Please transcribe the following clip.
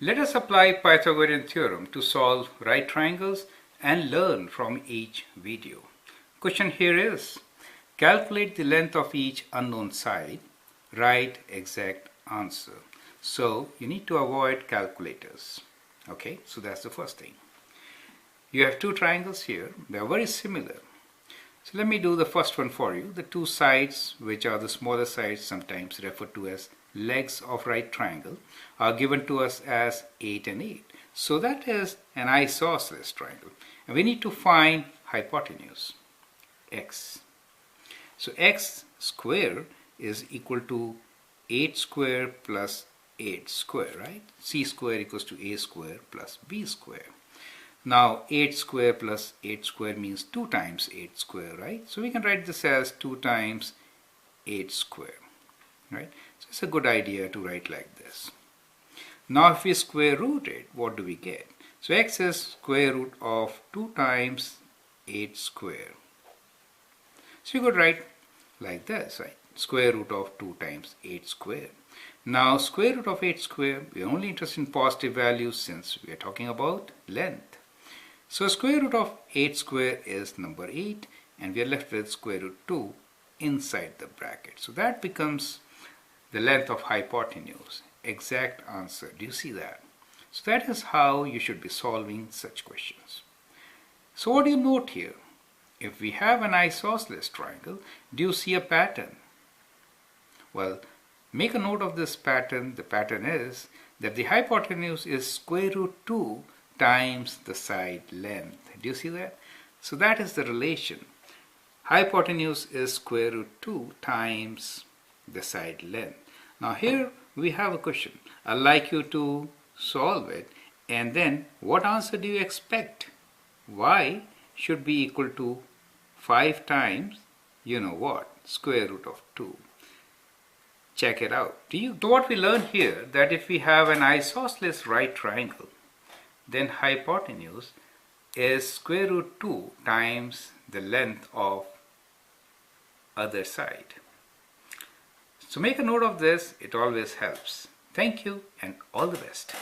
Let us apply Pythagorean theorem to solve right triangles and learn from each video. Question here is, calculate the length of each unknown side, write exact answer. So you need to avoid calculators. Okay, so that's the first thing. You have two triangles here, they are very similar. So let me do the first one for you. The two sides, which are the smaller sides, sometimes referred to as legs of right triangle, are given to us as 8 and 8. So that is an isosceles triangle. And we need to find hypotenuse, x. So x square is equal to 8 square plus 8 square, right? C square equals to a square plus b square. Now 8 square plus 8 square means 2 times 8 square, right? So we can write this as 2 times 8 square, right? So it's a good idea to write like this. Now if we square root it, what do we get? So x is square root of 2 times 8 square. So you could write like this, right? Square root of 2 times 8 square. Now square root of 8 square, we are only interested in positive values since we are talking about length. So square root of 8 square is number 8 and we are left with square root 2 inside the bracket. So that becomes the length of hypotenuse. Exact answer. Do you see that? So that is how you should be solving such questions. So what do you note here? If we have an isosceles triangle, do you see a pattern? Well, make a note of this pattern. The pattern is that the hypotenuse is square root 2 times the side length. Do you see that? So that is the relation. Hypotenuse is square root 2 times the side length. Now here we have a question. I'd like you to solve it, and then what answer do you expect? Y should be equal to 5 times, you know what, square root of 2. Check it out. So what we learned here, that if we have an isosceles right triangle, then hypotenuse is square root 2 times the length of other side. So make a note of this, it always helps. Thank you and all the best.